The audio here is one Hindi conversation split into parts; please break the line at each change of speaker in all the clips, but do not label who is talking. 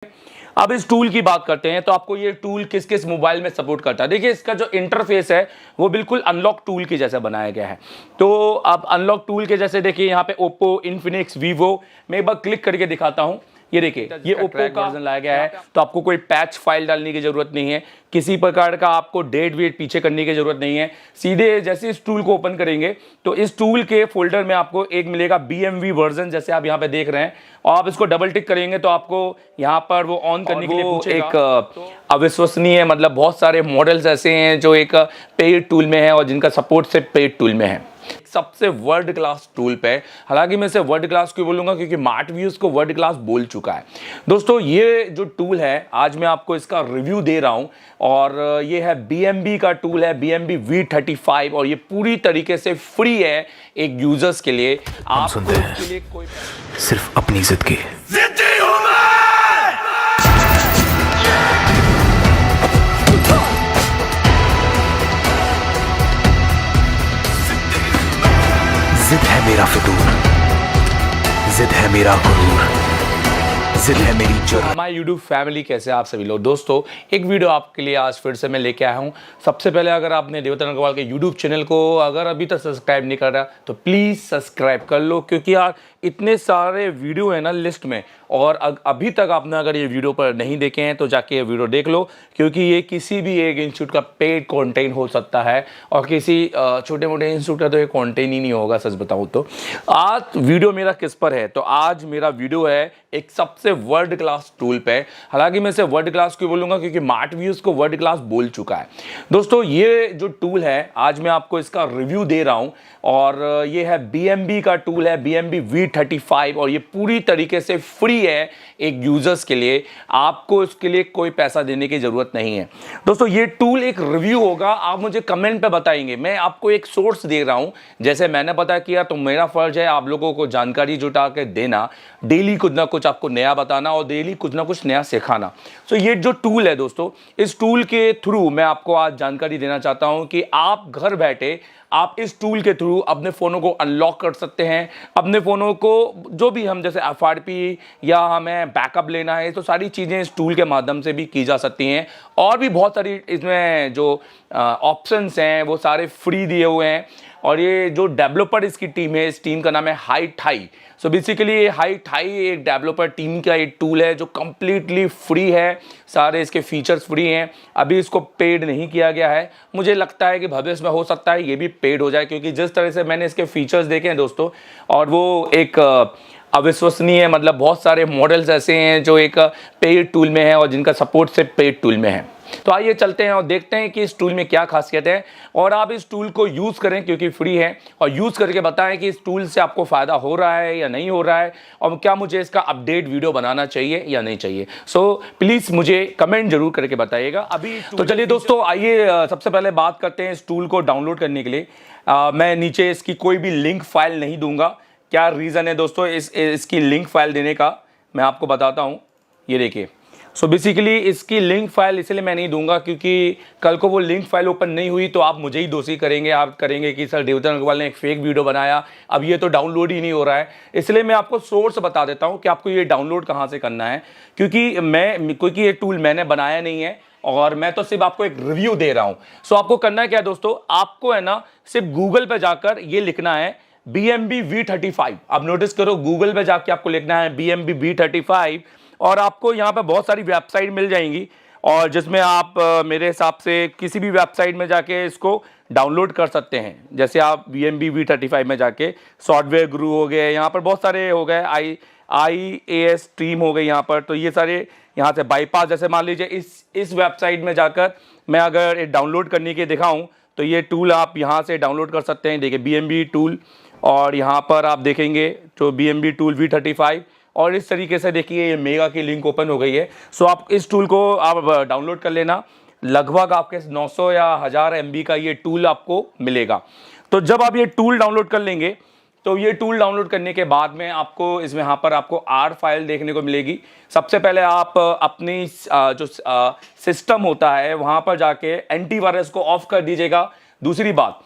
अब इस टूल की बात करते हैं तो आपको ये टूल किस किस मोबाइल में सपोर्ट करता है। देखिए इसका जो इंटरफेस है वो बिल्कुल अनलॉक टूल के जैसा बनाया गया है। तो अब अनलॉक टूल के जैसे देखिए यहाँ पे ओप्पो, इन्फिनिक्स, वीवो, मैं एक बार क्लिक करके दिखाता हूँ। ये देखिए ये ओप्पो का वर्जन लाया गया है, तो आपको कोई पैच फाइल डालने की जरूरत नहीं है, किसी प्रकार का आपको डेट वेट पीछे करने की जरूरत नहीं है। सीधे जैसे इस टूल को ओपन करेंगे तो इस टूल के फोल्डर में आपको एक मिलेगा BMV वर्जन, जैसे आप यहाँ पे देख रहे हैं। और आप इसको डबल टिक करेंगे तो आपको यहाँ पर वो ऑन करने के लिए पूछेगा। एक अविश्वसनीय मतलब बहुत सारे मॉडल्स ऐसे हैं जो एक पेड टूल में है और जिनका सपोर्ट से पेड टूल में है। सबसे वर्ल्ड क्लास टूल पे, हालांकि मैं इसे वर्ल्ड क्लास क्यों बोलूंगा क्योंकि मार्ट भी उसको वर्ल्ड क्लास बोल चुका है। दोस्तों ये जो टूल है आज मैं आपको इसका रिव्यू दे रहा हूं और ये है BMB का टूल है, BMB V35, और ये पूरी तरीके से फ्री है एक यूजर्स के लिए।
आप सुनते हैं
के लिए कोई
सिर्फ अपनी इज्जत की। जिद है मेरा फितूर, जिद है मेरा गुरूर, जिद है मेरी जुर्म।
हमारी यूट्यूब फैमिली कैसे आप सभी लोग। दोस्तों एक वीडियो आपके लिए आज फिर से मैं लेके आया हूँ। सबसे पहले अगर आपने देवतन अग्रवाल के यूट्यूब चैनल को अगर अभी तक सब्सक्राइब नहीं कर रहा तो प्लीज़ सब्सक्राइब कर लो, क्योंकि यार इतने सारे वीडियो है ना लिस्ट में, और अभी तक आपने अगर ये वीडियो पर नहीं देखे हैं तो जाके ये वीडियो देख लो, क्योंकि ये किसी भी एक इंस्टीट्यूट का पेड कंटेंट हो सकता है और किसी छोटे मोटे इंस्टीट्यूट का तो ये कंटेंट ही नहीं होगा सच बताऊं तो। आज वीडियो मेरा किस पर है, तो आज मेरा वीडियो है एक सबसे वर्ल्ड क्लास टूल पे। हालांकि मैं इसे वर्ल्ड क्लास क्यों बोलूंगा क्योंकि मार्ट भी उसको वर्ल्ड क्लास बोल चुका है। दोस्तों ये जो टूल है आज मैं आपको इसका रिव्यू दे रहा हूं और ये है BMB का टूल है, BMB V35, और ये पूरी तरीके से फ्री है एक यूजर्स के लिए। आपको इसके लिए कोई पैसा देने की जरूरत नहीं है। दोस्तों ये टूल एक रिव्यू होगा, आप मुझे कमेंट पे बताएंगे, मैं आपको एक सोर्स दे रहा हूं। जैसे मैंने पता किया तो मेरा फर्ज है आप लोगों को जानकारी जुटा के देना, डेली कुछ ना कुछ आपको नया बताना और डेली कुछ ना कुछ नया सिखाना। तो ये जो टूल है दोस्तों, इस टूल के थ्रू मैं आपको आज जानकारी देना चाहता हूं कि आप घर बैठे आप इस टूल के थ्रू अपने फ़ोनों को अनलॉक कर सकते हैं। अपने फ़ोनों को जो भी हम जैसे FRP या हमें बैकअप लेना है तो सारी चीज़ें इस टूल के माध्यम से भी की जा सकती हैं। और भी बहुत सारी इसमें जो ऑप्शंस हैं वो सारे फ्री दिए हुए हैं। और ये जो डेवलपर इसकी टीम है, इस टीम का नाम है हाईठाई। सो बेसिकली ये हाईठाई एक डेवलपर टीम का एक टूल है जो कम्प्लीटली फ्री है, सारे इसके फीचर्स फ्री हैं। अभी इसको पेड नहीं किया गया है, मुझे लगता है कि भविष्य में हो सकता है ये भी पेड हो जाए, क्योंकि जिस तरह से मैंने इसके फीचर्स देखे हैं दोस्तों, और वो एक अविश्वसनीय मतलब बहुत सारे मॉडल्स ऐसे हैं जो एक पेड टूल में है और जिनका सपोर्ट से पेड टूल में है। तो आइए चलते हैं और देखते हैं कि इस टूल में क्या खासियत है, और आप इस टूल को यूज़ करें क्योंकि फ्री है, और यूज़ करके बताएं कि इस टूल से आपको फ़ायदा हो रहा है या नहीं हो रहा है, और क्या मुझे इसका अपडेट वीडियो बनाना चाहिए या नहीं चाहिए। सो प्लीज़ मुझे कमेंट जरूर करके बताइएगा। अभी तो चलिए दोस्तों आइए सबसे पहले बात करते हैं इस टूल को डाउनलोड करने के लिए। मैं नीचे इसकी कोई भी लिंक फाइल नहीं दूंगा। क्या रीज़न है दोस्तों इसकी लिंक फाइल देने का, मैं आपको बताता हूँ। ये देखिए, सो बेसिकली इसकी लिंक फाइल इसलिए मैं नहीं दूंगा क्योंकि कल को वो लिंक फाइल ओपन नहीं हुई तो आप मुझे ही दोषी करेंगे, आप करेंगे कि सर देवतन अग्रवाल ने एक फेक वीडियो बनाया, अब ये तो डाउनलोड ही नहीं हो रहा है। इसलिए मैं आपको सोर्स बता देता हूँ कि आपको ये डाउनलोड कहाँ से करना है, क्योंकि ये टूल मैंने बनाया नहीं है और मैं तो सिर्फ आपको एक रिव्यू दे रहा हूँ। सो आपको करना है क्या दोस्तों, आपको है ना सिर्फ गूगल पर जाकर ये लिखना है BMB V35। आप नोटिस करो गूगल पे जाके आपको लिखना है BMB V35, और आपको यहाँ पे बहुत सारी वेबसाइट मिल जाएंगी, और जिसमें आप मेरे हिसाब से किसी भी वेबसाइट में जाके इसको डाउनलोड कर सकते हैं। जैसे आप BMB V35 में जाके सॉफ्टवेयर गुरु हो गए, यहाँ पर बहुत सारे हो गए, IAS टीम हो गई यहाँ पर, तो ये सारे यहाँ से बाईपास, जैसे मान लीजिए इस वेबसाइट में जाकर मैं अगर डाउनलोड करने के दिखाऊँ तो ये टूल आप यहाँ से डाउनलोड कर सकते हैं। देखिए BMB टूल, और यहाँ पर आप देखेंगे जो BMB टूल V35, और इस तरीके से देखिए ये मेगा की लिंक ओपन हो गई है। सो आप इस टूल को आप डाउनलोड कर लेना। लगभग आपके 900 या 1000 MB का ये टूल आपको मिलेगा। तो जब आप ये टूल डाउनलोड कर लेंगे तो ये टूल डाउनलोड करने के बाद में आपको इसमें यहाँ पर आपको R फाइल देखने को मिलेगी। सबसे पहले आप अपनी जो सिस्टम होता है वहाँ पर जाके एंटीवायरस को ऑफ कर दीजिएगा। दूसरी बात,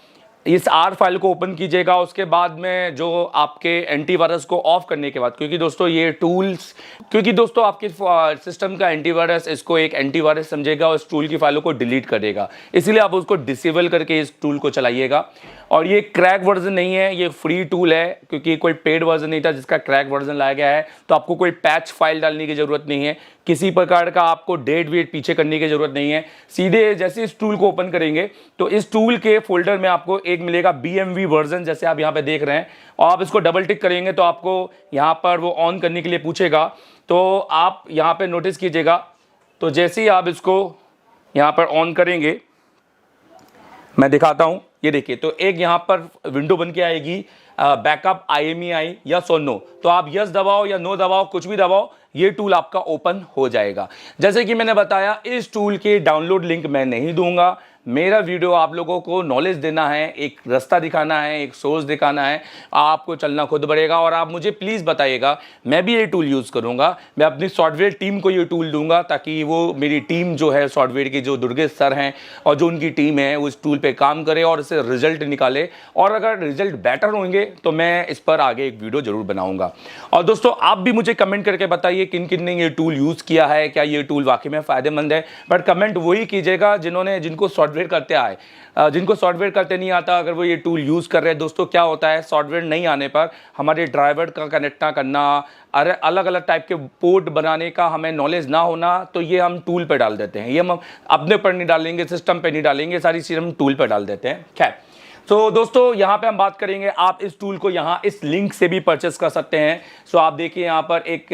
इस आर फाइल को ओपन कीजिएगा। उसके बाद में जो आपके एंटीवायरस को ऑफ करने के बाद, क्योंकि दोस्तों आपके सिस्टम का एंटीवायरस इसको एक एंटीवायरस समझेगा और इस टूल की फाइलों को डिलीट करेगा, इसलिए आप उसको डिसेबल करके इस टूल को चलाइएगा। और ये क्रैक वर्जन नहीं है, ये फ्री टूल है, क्योंकि कोई पेड वर्जन नहीं था जिसका क्रैक वर्जन लाया गया है। तो आपको कोई पैच फाइल डालने की जरूरत नहीं है, किसी प्रकार का आपको डेट वेट पीछे करने की जरूरत नहीं है। सीधे जैसे इस टूल को ओपन करेंगे तो इस टूल के फोल्डर में आपको एक मिलेगा BMV वर्जन, जैसे आप यहाँ पे देख रहे हैं, और आप इसको डबल टिक करेंगे तो आपको यहाँ पर वो ऑन करने के लिए पूछेगा। तो आप यहाँ पे नोटिस कीजिएगा, तो जैसे ही आप इसको यहाँ पर ऑन करेंगे, मैं दिखाता हूँ, ये देखिए, तो एक यहाँ पर विंडो बन के आएगी, बैकअप IMEI या नो। तो आप यस दबाओ या नो दबाओ, कुछ भी दबाओ, ये टूल आपका ओपन हो जाएगा। जैसे कि मैंने बताया, इस टूल के डाउनलोड लिंक मैं नहीं दूंगा। मेरा वीडियो आप लोगों को नॉलेज देना है, एक रास्ता दिखाना है, एक सोर्स दिखाना है, आपको चलना खुद पड़ेगा। और आप मुझे प्लीज़ बताइएगा, मैं भी ये टूल यूज़ करूँगा, मैं अपनी सॉफ्टवेयर टीम को ये टूल दूंगा, ताकि वो मेरी टीम जो है सॉफ्टवेयर की, जो दुर्गेश सर हैं और जो उनकी टीम है, उस टूल पे काम करे और इससे रिजल्ट निकाले। और अगर रिजल्ट बेटर होंगे तो मैं इस पर आगे एक वीडियो जरूर बनाऊँगा। और दोस्तों, आप भी मुझे कमेंट करके बताइए किन किन ने ये टूल यूज़ किया है, क्या ये टूल वाकई में फ़ायदेमंद है। बट कमेंट वही कीजिएगा जिनको सॉफ्टवेयर करते आए, जिनको सॉफ्टवेयर करते नहीं आता, अगर वो ये टूल यूज़ कर रहे हैं। दोस्तों, क्या होता है, सॉफ्टवेयर नहीं आने पर हमारे ड्राइवर का कनेक्ट ना करना, अरे अलग अलग टाइप के पोर्ट बनाने का हमें नॉलेज ना होना, तो ये हम टूल पे डाल देते हैं। ये हम अपने पर नहीं डालेंगे, सिस्टम पे नहीं डालेंगे, सारी चीज़ हम टूल पे डाल देते हैं। खैर, तो दोस्तों, यहाँ पे हम बात करेंगे, आप इस टूल को यहाँ इस लिंक से भी परचेस कर सकते हैं। सो आप देखिए यहाँ पर एक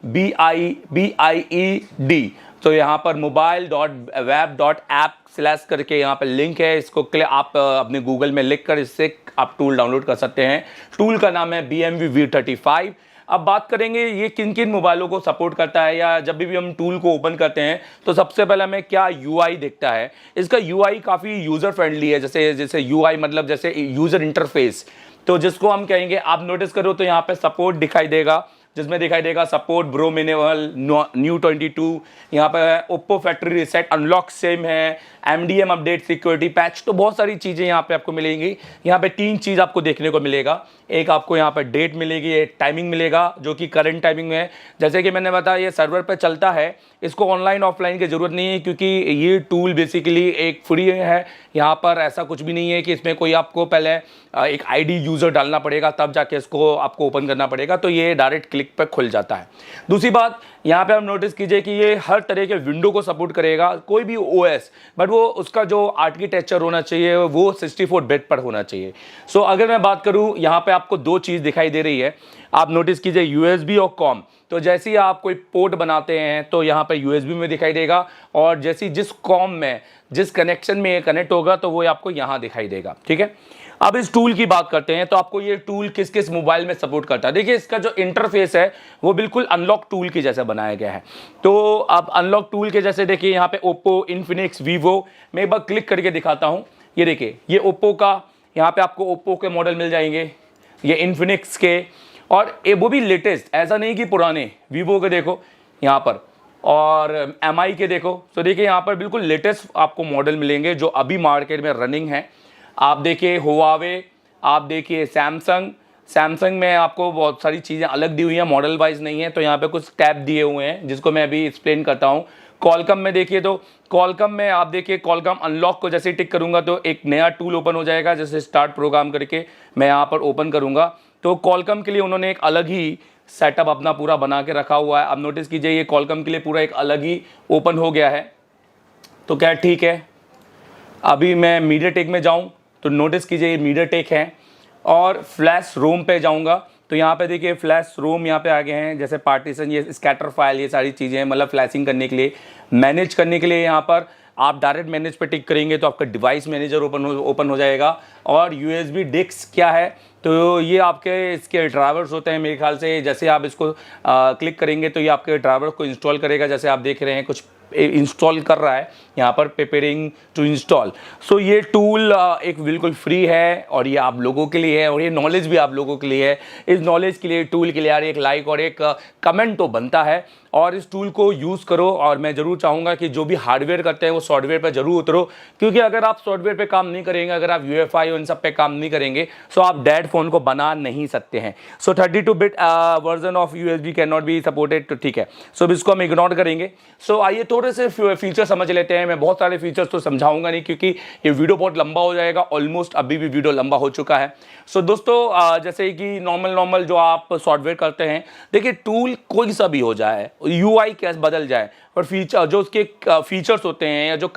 BIED, तो यहाँ पर mobile.web.app स्लैश करके यहाँ पर लिंक है, इसको आप अपने गूगल में लिख कर इससे आप टूल डाउनलोड कर सकते हैं। टूल का नाम है BMV V35। अब बात करेंगे ये किन किन मोबाइलों को सपोर्ट करता है, या जब भी हम टूल को ओपन करते हैं तो सबसे पहले हमें क्या UI दिखता है। इसका UI काफ़ी यूज़र फ्रेंडली है, जैसे UI मतलब जैसे यूज़र इंटरफेस, तो जिसको हम कहेंगे, आप नोटिस करो तो यहाँ पे सपोर्ट दिखाई देगा, जिसमें दिखाई देगा सपोर्ट ब्रो मिनेवल न्यू 22, यहाँ पे Oppo factory reset, unlock same है, MDM अपडेट, सिक्योरिटी पैच, तो बहुत सारी चीज़ें यहाँ पे आपको मिलेंगी। यहाँ पे 3 चीज़ आपको देखने को मिलेगा, एक आपको यहाँ पर डेट मिलेगी, एक टाइमिंग मिलेगा जो कि करंट टाइमिंग में है। जैसे कि मैंने बताया, ये सर्वर पर चलता है, इसको ऑनलाइन ऑफलाइन की ज़रूरत नहीं है, क्योंकि ये टूल बेसिकली एक फ्री है। यहाँ पर ऐसा कुछ भी नहीं है कि इसमें कोई आपको पहले एक ID यूज़र डालना पड़ेगा तब जाके इसको आपको ओपन करना पड़ेगा, तो ये डायरेक्ट क्लिक पर खुल जाता है। दूसरी बात, यहाँ पे आप नोटिस कीजिए कि ये हर तरह के विंडो को सपोर्ट करेगा, कोई भी OS, बट वो उसका जो आर्किटेक्चर होना चाहिए वो 64 बिट पर होना चाहिए। सो अगर मैं बात करूँ, यहाँ पे आपको 2 चीज़ दिखाई दे रही है, आप नोटिस कीजिए, USB और कॉम। तो जैसे ही आप कोई पोर्ट बनाते हैं तो यहाँ पे USB में दिखाई देगा, और जैसे जिस कॉम में, जिस कनेक्शन में ये कनेक्ट होगा तो वो आपको यहाँ दिखाई देगा। ठीक है, अब इस टूल की बात करते हैं, तो आपको ये टूल किस किस मोबाइल में सपोर्ट करता है। देखिए, इसका जो इंटरफेस है वो बिल्कुल अनलॉक टूल के जैसा बनाया गया है। तो अब अनलॉक टूल के जैसे देखिए, यहाँ पे ओप्पो, इन्फिनिक्स, वीवो, मैं एक बार क्लिक करके दिखाता हूँ। ये देखिए, ये ओप्पो का, यहाँ पे आपको ओप्पो के मॉडल मिल जाएंगे, ये इन्फिनिक्स के, और वो भी लेटेस्ट, ऐसा नहीं कि पुराने। वीवो के देखो यहाँ पर, और MI के देखो, तो देखिए यहाँ पर बिल्कुल लेटेस्ट आपको मॉडल मिलेंगे जो अभी मार्केट में रनिंग है। आप देखिए हुआवे, आप देखिए सैमसंग में आपको बहुत सारी चीज़ें अलग दी हुई हैं, मॉडल वाइज नहीं है, तो यहाँ पे कुछ टैब दिए हुए हैं जिसको मैं अभी एक्सप्लेन करता हूँ। कॉलकम में देखिए, तो कॉलकम में आप देखिए, कॉलकम अनलॉक को जैसे टिक करूँगा तो एक नया टूल ओपन हो जाएगा। जैसे स्टार्ट प्रोग्राम करके मैं यहाँ पर ओपन करूँगा तो कॉलकम के लिए उन्होंने एक अलग ही सेटअप अपना पूरा बना के रखा हुआ है। अब नोटिस कीजिए, ये कॉलकम के लिए पूरा एक अलग ही ओपन हो गया है। तो क्या ठीक है, अभी मैं मीडियाटेक में जाऊँ तो नोटिस कीजिए, ये मीडियाटेक है, और फ्लैश रोम पे जाऊँगा तो यहाँ पे देखिए फ्लैश रोम यहाँ पे आ गए हैं, जैसे पार्टीशन, ये स्कैटर फाइल, ये सारी चीज़ें, मतलब फ्लैशिंग करने के लिए, मैनेज करने के लिए। यहाँ पर आप डायरेक्ट मैनेज पे टिक करेंगे तो आपका डिवाइस मैनेजर ओपन हो जाएगा। और USB डिस्क क्या है, तो ये आपके इसके ड्राइवर्स होते हैं मेरे ख्याल से। जैसे आप इसको क्लिक करेंगे तो ये आपके ड्राइवर को इंस्टॉल करेगा। जैसे आप देख रहे हैं कुछ इंस्टॉल कर रहा है यहाँ पर, प्रिपेयरिंग टू इंस्टॉल। सो ये टूल एक बिल्कुल फ्री है और ये आप लोगों के लिए है और ये नॉलेज भी आप लोगों के लिए है। इस नॉलेज के लिए, टूल के लिए यार एक लाइक और एक कमेंट तो बनता है और इस टूल को यूज़ करो। और मैं ज़रूर चाहूँगा कि जो भी हार्डवेयर करते हैं वो सॉफ्टवेयर पर जरूर उतरो, क्योंकि अगर आप सॉफ्टवेयर पे काम नहीं करेंगे, अगर आप UEFI और इन सब पे काम नहीं करेंगे तो आप डेड फ़ोन को बना नहीं सकते हैं। सो 32 bit version of USB can not be supported, तो ठीक है। सो इसको हम इग्नोर करेंगे। सो आइए थोड़े से फीचर समझ लेते हैं। मैं बहुत सारे फीचर्स तो समझाऊंगा नहीं क्योंकि ये वीडियो बहुत लंबा हो जाएगा। ऑलमोस्ट अभी भी वीडियो लंबा हो चुका है। सो दोस्तों जैसे कि नॉर्मल जो आप सॉफ्टवेयर करते हैं, देखिए टूल कोई सा भी हो जाए, UI कैसे बदल जाए, पर फीचर जो उसके फीचर्स होते हैं या जो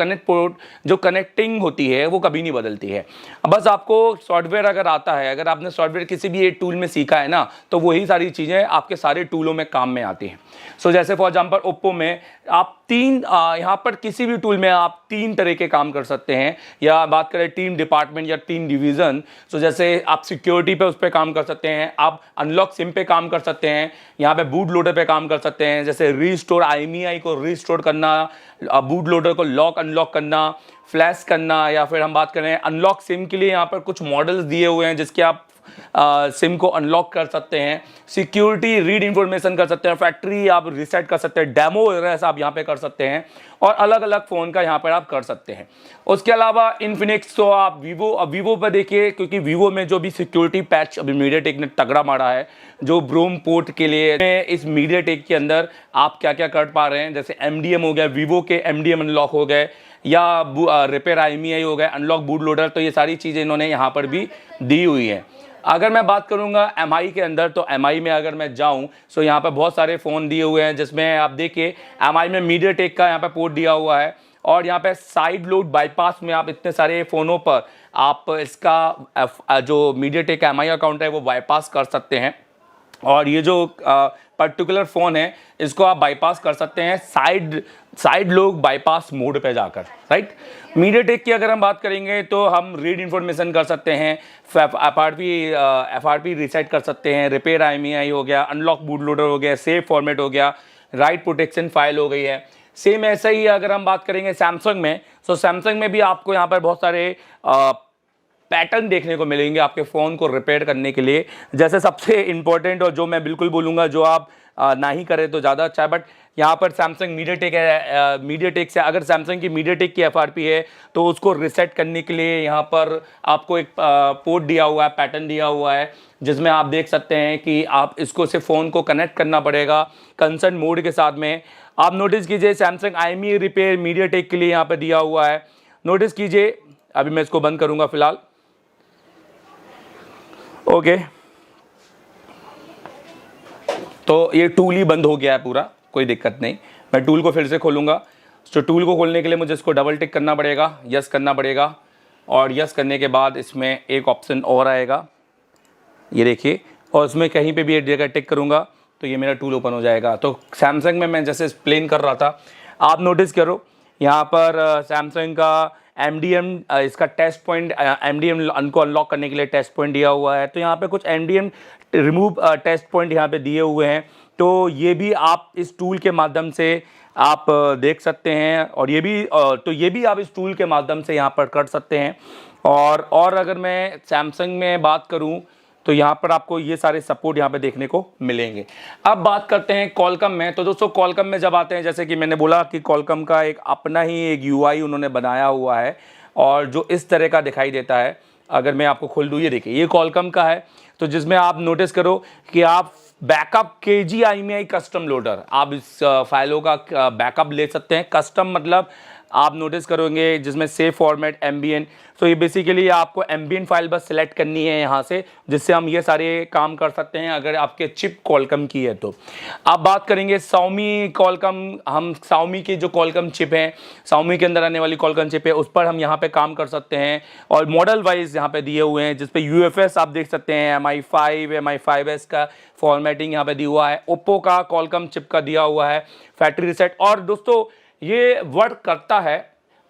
कनेक्टिंग होती है वो कभी नहीं बदलती है। बस आपको सॉफ्टवेयर अगर आता है, अगर आपने सॉफ्टवेयर किसी भी एक टूल में सीखा है ना, तो वही सारी चीज़ें आपके सारे टूलों में काम में आती हैं। सो जैसे फॉर एग्जांपल ओप्पो में आप यहाँ पर किसी भी टूल में आप 3 तरह के काम कर सकते हैं। या बात करें टीम डिपार्टमेंट या टीम डिवीज़न, तो जैसे आप सिक्योरिटी पे उस पर काम कर सकते हैं, आप अनलॉक सिम पे काम कर सकते हैं, यहाँ पे बूट लोडर पे काम कर सकते हैं, जैसे रीस्टोर IMEI को रीस्टोर करना, बूट लोडर को लॉक अनलॉक करना, फ्लैश करना, या फिर हम बात करें अनलॉक सिम के लिए यहाँ पर कुछ मॉडल्स दिए हुए हैं जिसके आप सिम को अनलॉक कर सकते हैं, सिक्योरिटी रीड इंफॉर्मेशन कर सकते हैं, फैक्ट्री आप रिसेट कर सकते हैं, डेमो वगैरह आप यहाँ पे कर सकते हैं और अलग अलग फ़ोन का यहाँ पर आप कर सकते हैं। उसके अलावा इन्फिनिक्स, तो आप वीवो पर देखिए, क्योंकि वीवो में जो भी सिक्योरिटी पैच अभी मीडियाटेक ने तगड़ा मारा है, जो ब्रोम पोर्ट के लिए इस मीडियाटेक के अंदर आप क्या क्या कर पा रहे हैं, जैसे MDM हो गया, वीवो के MDM अनलॉक हो गए, या रिपेयर IMEI हो गए, अनलॉक बूट लोडर, तो ये सारी चीज़ें इन्होंने यहाँ पर भी दी हुई हैं। अगर मैं बात करूंगा MI के अंदर, तो MI में अगर मैं जाऊं तो यहाँ पर बहुत सारे फ़ोन दिए हुए हैं, जिसमें आप देखिए MI में मीडियाटेक का यहाँ पर पोर्ट दिया हुआ है और यहाँ पे साइड लोड बाईपास में आप इतने सारे फ़ोनों पर आप इसका जो मीडियाटेक MI अकाउंट है वो बाईपास कर सकते हैं। और ये जो पर्टिकुलर फ़ोन है इसको आप बाईपास कर सकते हैं साइड लोग बाईपास मोड पे जाकर, राइट। मीडियाटेक की अगर हम बात करेंगे तो हम रीड इन्फॉर्मेशन कर सकते हैं, FRP रीसेट कर सकते हैं, रिपेयर IMEI हो गया, अनलॉक बूट लोडर हो गया, सेव फॉर्मेट हो गया, राइट प्रोटेक्शन फाइल हो गई है। सेम ऐसा ही अगर हम बात करेंगे सैमसंग में, तो सैमसंग में भी आपको यहाँ पर बहुत सारे पैटर्न देखने को मिलेंगे आपके फ़ोन को रिपेयर करने के लिए। जैसे सबसे इम्पोर्टेंट और जो मैं बिल्कुल बोलूँगा जो आप ना ही करें तो ज़्यादा अच्छा है, बट यहाँ पर सैमसंग मीडियाटेक है, मीडियाटेक से अगर सैमसंग की मीडियाटेक की FRP है तो उसको रिसेट करने के लिए यहाँ पर आपको एक पोर्ट दिया हुआ है, पैटर्न दिया हुआ है, जिसमें आप देख सकते हैं कि आप इसको से फ़ोन को कनेक्ट करना पड़ेगा कंसर्न मोड के साथ में। आप नोटिस कीजिए सैमसंग IMEI रिपेयर मीडियाटेक के लिए यहाँ पर दिया हुआ है। नोटिस कीजिए, अभी मैं इसको बंद करूँगा फ़िलहाल, ओके। तो ये टूल ही बंद हो गया है पूरा, कोई दिक्कत नहीं। मैं टूल को फिर से खोलूँगा। तो टूल को खोलने के लिए मुझे इसको डबल टिक करना पड़ेगा, यस करना पड़ेगा, और यस करने के बाद इसमें एक ऑप्शन और आएगा, ये देखिए, और इसमें कहीं पे भी एक जगह टिक करूँगा तो ये मेरा टूल ओपन हो जाएगा। तो सैमसंग में मैं जैसे एक्सप्लेन कर रहा था, आप नोटिस करो यहाँ पर सैमसंग का MDM इसका टेस्ट पॉइंट, MDM को अनलॉक करने के लिए टेस्ट पॉइंट दिया हुआ है। तो यहाँ पे कुछ MDM रिमूव टेस्ट पॉइंट यहाँ पे दिए हुए हैं, तो ये भी आप इस टूल के माध्यम से आप देख सकते हैं, और ये भी आप इस टूल के माध्यम से यहाँ पर कर सकते हैं। और अगर मैं सैमसंग में बात करूँ तो यहाँ पर आपको ये सारे सपोर्ट यहाँ पे देखने को मिलेंगे। अब बात करते हैं कॉलकम में। तो दोस्तों कॉलकम में जब आते हैं, जैसे कि मैंने बोला कि कॉलकम का एक अपना ही एक UI उन्होंने बनाया हुआ है और जो इस तरह का दिखाई देता है। अगर मैं आपको खोल दूँ, ये देखिए, ये कॉलकम का है, तो जिसमें आप नोटिस करो कि आप backup KG IMEI custom loader, आप इस फाइलों का बैकअप ले सकते हैं। कस्टम मतलब आप नोटिस करोगे जिसमें सेव फॉर्मेट एम्बियन, तो ये बेसिकली आपको एम्बियन फाइल बस सेलेक्ट करनी है यहाँ से, जिससे हम ये सारे काम कर सकते हैं अगर आपके चिप कॉलकम की है तो। अब बात करेंगे Xiaomi कॉलकम, हम Xiaomi की जो कॉलकम चिप है, Xiaomi के अंदर आने वाली कॉलकम चिप है, उस पर हम यहाँ पे काम कर सकते हैं और मॉडल वाइज यहाँ पे दिए हुए हैं, जिसपे UFS आप देख सकते हैं, MI5, MI5S का फॉर्मेटिंग यहाँ पे दिया हुआ है, ओप्पो का कॉलकम चिप का दिया हुआ है, फैक्ट्री रिसेट। और दोस्तों ये वर्क करता है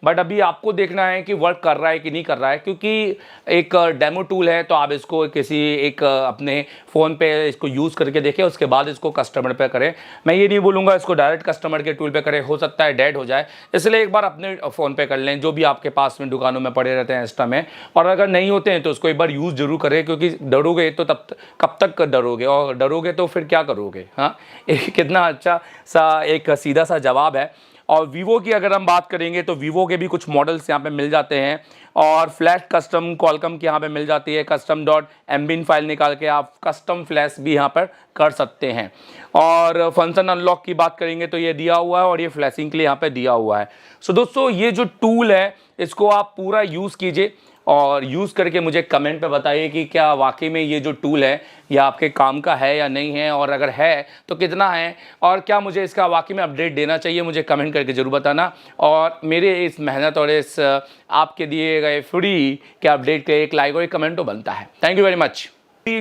बट अभी आपको देखना है कि वर्क कर रहा है कि नहीं कर रहा है, क्योंकि एक डेमो टूल है, तो आप इसको किसी एक अपने फ़ोन पे इसको यूज़ करके देखें, उसके बाद इसको कस्टमर पे करें। मैं ये नहीं बोलूँगा इसको डायरेक्ट कस्टमर के टूल पे करें, हो सकता है डेड हो जाए, इसलिए एक बार अपने फ़ोन पे कर लें, जो भी आपके पास में दुकानों में पड़े रहते हैं इंस्टा में। और अगर नहीं होते हैं तो उसको एक बार यूज़ जरूर करें, क्योंकि डरोगे तो तब कब तक डरोगे, और डरोगे तो फिर क्या करोगे। हाँ, कितना अच्छा सा एक सीधा सा जवाब है। और वीवो की अगर हम बात करेंगे तो वीवो के भी कुछ मॉडल्स यहाँ पे मिल जाते हैं, और फ्लैश कस्टम कॉलकम की यहाँ पे मिल जाती है। कस्टम डॉट एम्बिन फाइल निकाल के आप कस्टम फ्लैश भी यहाँ पर कर सकते हैं। और फंक्शन अनलॉक की बात करेंगे तो ये दिया हुआ है, और ये फ्लैशिंग के लिए यहाँ पे दिया हुआ है। सो दोस्तों, ये जो टूल है इसको आप पूरा यूज़ कीजिए, और यूज़ करके मुझे कमेंट पे बताइए कि क्या वाकई में ये जो टूल है ये आपके काम का है या नहीं है, और अगर है तो कितना है, और क्या मुझे इसका वाकई में अपडेट देना चाहिए, मुझे कमेंट करके ज़रूर बताना। और मेरे इस मेहनत और इस आपके दिए गए फ्री के अपडेट के एक लाइक और एक कमेंट तो बनता है। Thank you very much.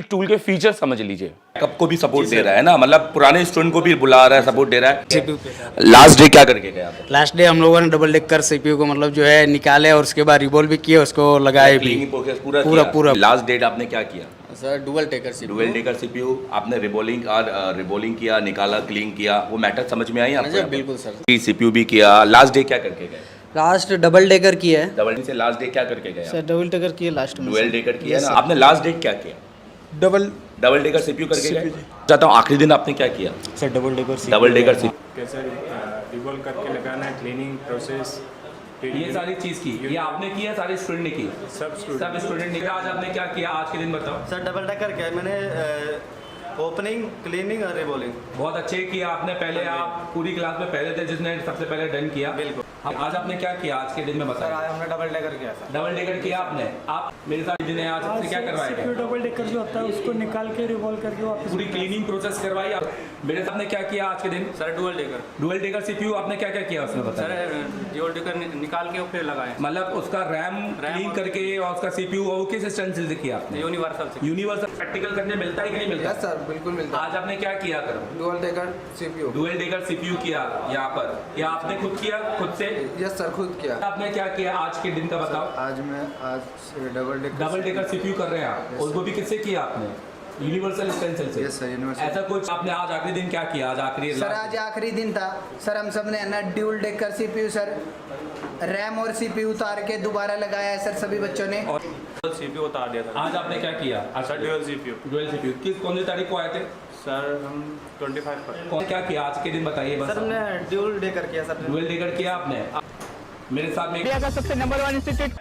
Tool के फीचर समझ लीजिए। बैकअप को भी सपोर्ट दे रहा है ना, मतलब पुराने स्टूडेंट को भी बुला रहा है, सपोर्ट दे रहा है। लास्ट डे क्या करके गया?
लास्ट डे हम लोगों ने डबल डेकर सीपीयू को मतलब जो है निकाले, और उसके बाद रिवॉल्व भी किए, उसको लगाए भी पूरा।
लास्ट डेट आपने क्या किया?
सर डुअल डेकर
सीपीयू आपने रिबोलिंग किया, निकाला, क्लीन किया, वो मैटर समझ में आई आपको?
बिल्कुल सर।
सीपीयू भी किया। लास्ट डे क्या करके गए?
लास्ट डबल डेकर की है
डबल से लास्ट डे क्या करके गए?
सर डबल डेकर की है लास्ट में।
डुअल डेकर किया ना आपने। लास्ट डे क्या किया? डबल डेकर सीपीयू करके गए। चाहता हूँ आखिरी दिन आपने क्या किया?
सर डबल डेकर
सीपीयू
कैसे रिवॉल्व करके लगाना है, क्लीनिंग प्रोसेस,
ये सारी चीज की, ये आपने किया, सारे स्टूडेंट ने की,
सब
स्टूडेंट ने। आज आपने क्या किया आज के दिन बताओ?
सर डबल डेकर क्या है, मैंने ओपनिंग, क्लीनिंग और रिवॉल्विंग
बहुत अच्छे किया आपने। पहले आप पूरी क्लास में पहले थे जिसने सबसे पहले डन किया।
बिल्कुल।
आज आपने क्या किया आज के दिन में बताया?
आज हमने डबल डेकर किया सर।
डबल डेकर किया आपने। आप मेरे साथ दिन आज आपसे क्या करवाया?
डबल डेकर जो होता है उसको निकाल के रिवॉल्व करके वापस
पूरी क्लीनिंग प्रोसेस करवाई आप। मेरे साथ ने क्या किया आज के दिन?
सर डुअल डेकर
सीपीयू आपने क्या क्या किया उसमें बताया?
सर डुअल डेकर निकाल के फिर लगाए,
मतलब उसका रैम क्लीन करके, और उसका सीपीयू वो किस स्टेंसिल से किया आपने?
यूनिवर्सल से।
यूनिवर्सल प्रैक्टिकल करने मिलता है कि नहीं मिलता?
सर बिल्कुल मिलता है।
आज आपने क्या किया? करो
dual decker CPU.
Dual decker CPU किया यहाँ पर, या आपने खुद किया खुद से?
यस सर, खुद किया।
आपने क्या किया आज के दिन का बताओ?
आज
डबल डेकर सीपीयू कर रहे हैं आप, और वो भी किससे किया आपने? यूनिवर्सल स्टेंसिल से।
Yes sir, universal.
ऐसा कुछ आपने आज आखिरी दिन क्या किया? आज आखिरी
सर आज आखिरी दिन था सर, हम सब ने ना dual decker CPU sir RAM और सीपीयू उतार के दोबारा लगाया है सर सभी बच्चों ने।
और सीपीयू उतार दिया था।
आज आपने क्या किया?
Sir dual CPU.
Dual CPU कौन सी तारीख को आए थे?
सर हम 25 पर।
क्या किया आज के दिन बताइए बस।
सर हमने डुअल डेकर किया सर।
डुअल डेकर किया आपने। मेरे साथ में
सबसे नंबर 1 इंस्टीट्यूट